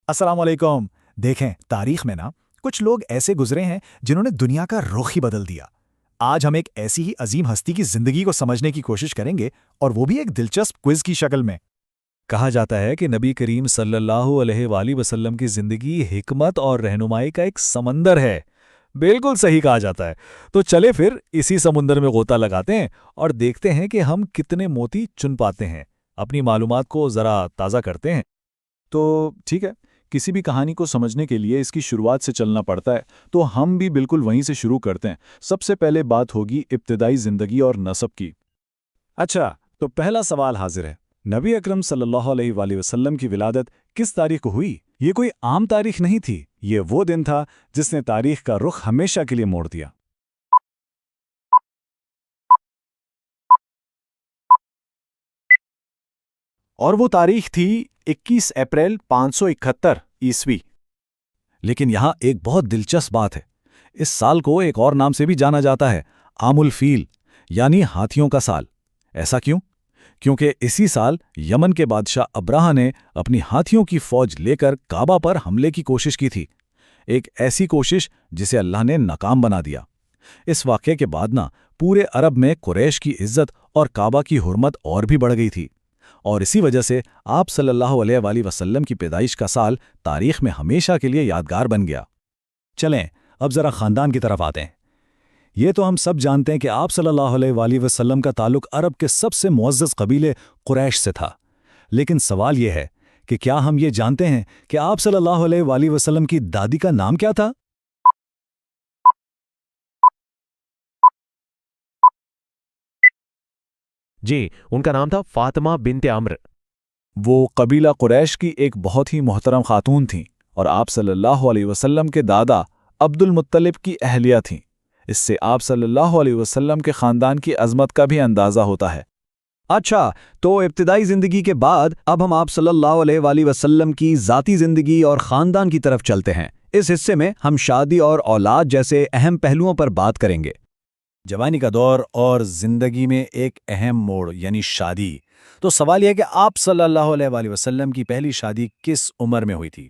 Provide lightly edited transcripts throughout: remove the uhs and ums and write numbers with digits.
अस्सलाम वालेकुम। देखें, तारीख में ना कुछ लोग ऐसे गुजरे हैं जिन्होंने दुनिया का रुख ही बदल दिया। आज हम एक ऐसी ही अजीम हस्ती की जिंदगी को समझने की कोशिश करेंगे, और वो भी एक दिलचस्प क्विज की शक्ल में। कहा जाता है कि नबी करीम सल्लल्लाहु अलैहि वसल्लम की जिंदगी हिकमत और रहनुमाई का एक समंदर है। बिल्कुल सही कहा जाता है। तो चले फिर इसी समुंदर में गोता लगाते हैं और देखते हैं कि हम कितने मोती चुन पाते हैं। अपनी मालूमात को ज़रा ताज़ा करते हैं। तो ठीक है, किसी भी कहानी को समझने के लिए इसकी शुरुआत से चलना पड़ता है, तो हम भी बिल्कुल वहीं से शुरू करते हैं। सबसे पहले बात होगी इब्तिदाई जिंदगी और नस्ब की। अच्छा, तो पहला सवाल हाजिर है। नबी अकरम सल्लल्लाहु अलैहि वसल्लम की विलादत किस तारीख को हुई? ये कोई आम तारीख नहीं थी, ये वो दिन था जिसने तारीख का रुख हमेशा के लिए मोड़ दिया। और वो तारीख थी 21 अप्रैल 571 ईस्वी। लेकिन यहाँ एक बहुत दिलचस्प बात है। इस साल को एक और नाम से भी जाना जाता है, आमुल फील, यानी हाथियों का साल। ऐसा क्यों? क्योंकि इसी साल यमन के बादशाह अब्राहा ने अपनी हाथियों की फौज लेकर काबा पर हमले की कोशिश की थी। एक ऐसी कोशिश जिसे अल्लाह ने नाकाम बना दिया। इस वाक़े के बाद ना पूरे अरब में कुरैश की इज्जत और काबा की हुर्मत और भी बढ़ गई थी। और इसी वजह से आप सल्लल्लाहु अलैहि वसल्लम की पैदाइश का साल तारीख में हमेशा के लिए यादगार बन गया। चलें, अब ज़रा ख़ानदान की तरफ आते हैं। ये तो हम सब जानते हैं कि आप सल्लल्लाहु अलैहि वसल्लम का ताल्लुक अरब के सबसे मुअज़्ज़ज़ कबीले कुरैश से था। लेकिन सवाल ये है कि क्या हम ये जानते हैं कि आप सल्लल्लाहु अलैहि वसल्लम की दादी का नाम क्या था? जी, उनका नाम था फातिमा बिन्ते अम्र। वो कबीला कुरैश की एक बहुत ही मोहतरम खातून थीं और आप सल्लल्लाहु अलैहि वसल्लम के दादा अब्दुल मुत्तलिब की अहलिया थीं। इससे आप सल्लल्लाहु अलैहि वसल्लम के ख़ानदान की अज़मत का भी अंदाज़ा होता है। अच्छा, तो इब्तिदाई ज़िंदगी के बाद अब हम आप सल्लल्लाहु अलैहि वसल्लम की ज़ाती ज़िंदगी और ख़ानदान की तरफ चलते हैं। इस हिस्से में हम शादी और औलाद जैसे अहम पहलुओं पर बात करेंगे। जवानी का दौर और ज़िंदगी में एक अहम मोड़ यानी शादी। तो सवाल यह है कि आप सल्लल्लाहु अलैहि वसल्लम की पहली शादी किस उम्र में हुई थी?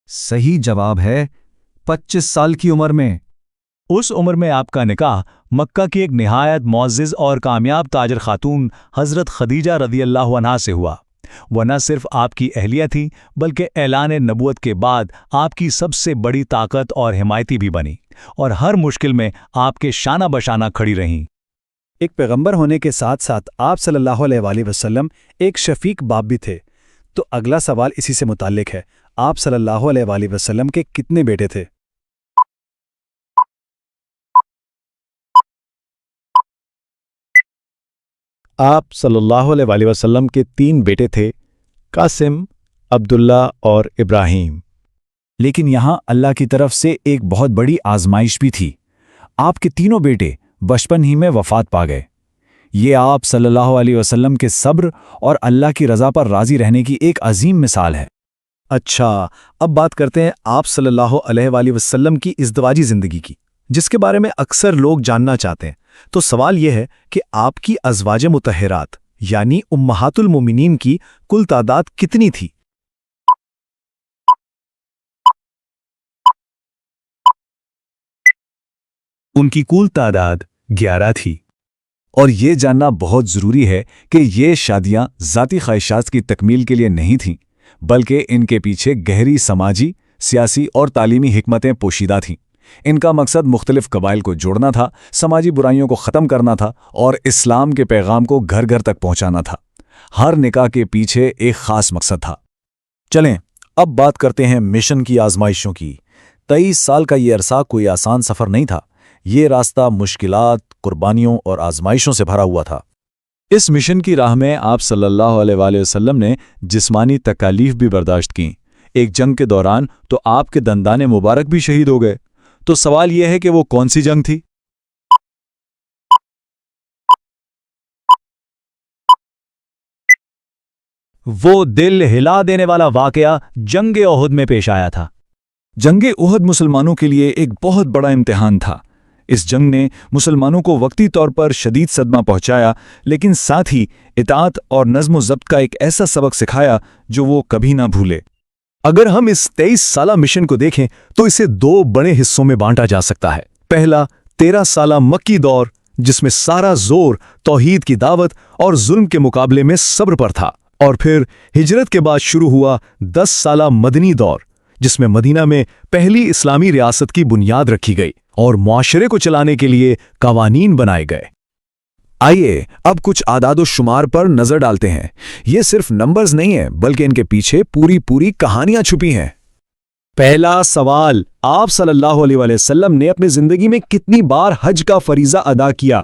सही जवाब है 25 साल की उम्र में। उस उम्र में आपका निकाह मक्का की एक निहायत मुअज़्ज़ज़ और कामयाब ताजर खातून हज़रत खदीजा रज़ियल्लाहु अन्हा से हुआ। वह न सिर्फ आपकी अहलिया थी, बल्कि ऐलान नबूवत के बाद आपकी सबसे बड़ी ताकत और हिमायती भी बनी, और हर मुश्किल में आपके शाना बशाना खड़ी रहीं। एक पैगंबर होने के साथ साथ आप सल्लल्लाहु अलैहि वसल्लम एक शफीक बाप भी थे। तो अगला सवाल इसी से मुताल्लिक है। आप सल्लल्लाहु अलैहि वसल्लम के कितने बेटे थे? आप सल्लल्लाहु अलैहि वसल्लम के 3 बेटे थे, कासिम, अब्दुल्ला और इब्राहीम। लेकिन यहाँ अल्लाह की तरफ से एक बहुत बड़ी आजमाइश भी थी। आपके तीनों बेटे बचपन ही में वफात पा गए। ये आप सल्लल्लाहु अलैहि वसल्लम के सब्र और अल्लाह की रज़ा पर राज़ी रहने की एक अजीम मिसाल है। अच्छा, अब बात करते हैं आप सल्लल्लाहु अलैहि वसल्लम की इज़्दिवाजी ज़िंदगी की, जिसके बारे में अक्सर लोग जानना चाहते हैं। तो सवाल यह है कि आपकी अज़वाज मुतहरात यानी उम्महातुल मोमिनीन की कुल तादाद कितनी थी? उनकी कुल तादाद 11 थी। और ये जानना बहुत ज़रूरी है कि ये शादियां ज़ाती ख्वाहिशात की तकमील के लिए नहीं थीं, बल्कि इनके पीछे गहरी समाजी, सियासी और तालीमी हिकमतें पोशीदा थीं। इनका मकसद मुख्तलिफ कबाइल को जोड़ना था, समाजी बुराइयों को ख़त्म करना था और इस्लाम के पैगाम को घर घर तक पहुंचाना था। हर निकाह के पीछे एक ख़ास मकसद था। चलें, अब बात करते हैं मिशन की आजमाइशों की। 23 साल का ये अरसा कोई आसान सफ़र नहीं था। ये रास्ता मुश्किलात, कुर्बानियों और आजमाइशों से भरा हुआ था। इस मिशन की राह में आप सल्लल्लाहु अलैहि वसल्लम ने जिस्मानी तकालीफ भी बर्दाश्त की। एक जंग के दौरान तो आपके दंदाने मुबारक भी शहीद हो गए। तो सवाल यह है कि वो कौन सी जंग थी? वो दिल हिला देने वाला वाकया जंग ओहद में पेश आया था। जंग ओहद मुसलमानों के लिए एक बहुत बड़ा इम्तिहान था। इस जंग ने मुसलमानों को वक्ती तौर पर शदीद सदमा पहुंचाया, लेकिन साथ ही इताअत और नज़्म ज़ब्त का एक ऐसा सबक सिखाया जो वो कभी ना भूले। अगर हम इस 23 साला मिशन को देखें तो इसे 2 बड़े हिस्सों में बांटा जा सकता है। पहला 13 साला मक्की दौर, जिसमें सारा जोर तौहीद की दावत और जुल्म के मुकाबले में सब्र पर था, और फिर हिजरत के बाद शुरू हुआ 10 साला मदनी दौर, जिसमें मदीना में पहली इस्लामी रियासत की बुनियाद रखी गई और मुआशरे को चलाने के लिए कवानीन बनाए गए। आइए अब कुछ आदादो शुमार पर नजर डालते हैं। ये सिर्फ नंबर्स नहीं है, बल्कि इनके पीछे पूरी कहानियां छुपी हैं। पहला सवाल, आप सल्लल्लाहु अलैहि वसल्लम ने अपनी जिंदगी में कितनी बार हज का फरीजा अदा किया?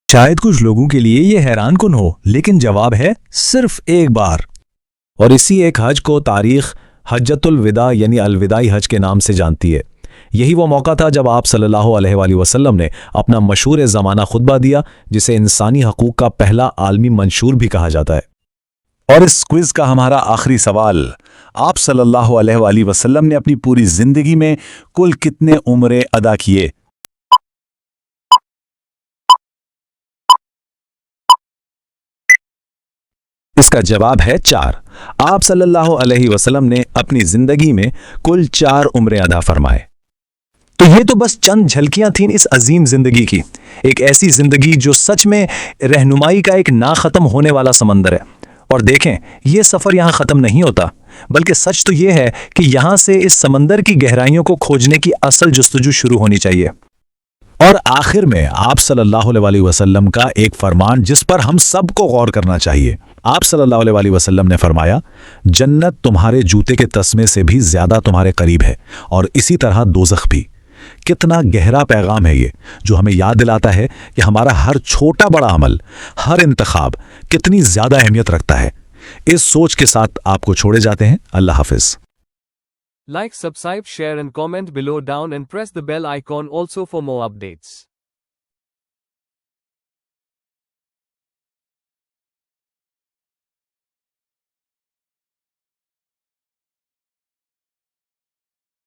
शायद कुछ लोगों के लिए ये हैरान कुन हो, लेकिन जवाब है सिर्फ एक बार। और इसी एक हज को तारीख हज्जतुल विदा यानी अलविदाई हज के नाम से जानती है। यही वो मौका था जब आप सल्लल्लाहु अलैहि वसल्लम ने अपना मशहूर ज़माना खुतबा दिया, जिसे इंसानी हकूक़ का पहला आलमी मंशूर भी कहा जाता है। और इस क्विज़ का हमारा आखिरी सवाल, आप सल्लल्लाहु अलैहि वसल्लम ने अपनी पूरी ज़िंदगी में कुल कितने उम्रे अदा किए? इसका जवाब है 4। आप सल्लल्लाहु अलैहि वसल्लम ने अपनी जिंदगी में कुल 4 उम्रें अदा फरमाए। तो ये तो बस चंद झलकियां थीं इस अजीम जिंदगी की, एक ऐसी जिंदगी जो सच में रहनुमाई का एक ना खत्म होने वाला समंदर है। और देखें, ये सफ़र यहाँ ख़त्म नहीं होता, बल्कि सच तो ये है कि यहाँ से इस समंदर की गहराइयों को खोजने की असल जुस्तजू शुरू होनी चाहिए। और आखिर में आप सल्लल्लाहु अलैहि वसल्लम का एक फरमान जिस पर हम सबको गौर करना चाहिए। आप सल्लल्लाहु अलैहि वसल्लम ने फरमाया, जन्नत तुम्हारे जूते के तस्मे से भी ज्यादा तुम्हारे करीब है, और इसी तरह दोज़ख भी। कितना गहरा पैगाम है ये, जो हमें याद दिलाता है कि हमारा हर छोटा बड़ा अमल, हर इंतखाब कितनी ज्यादा अहमियत रखता है। इस सोच के साथ आपको छोड़े जाते हैं। अल्लाह हाफिज। Like, subscribe, share and comment below down and press the bell icon also for more updates.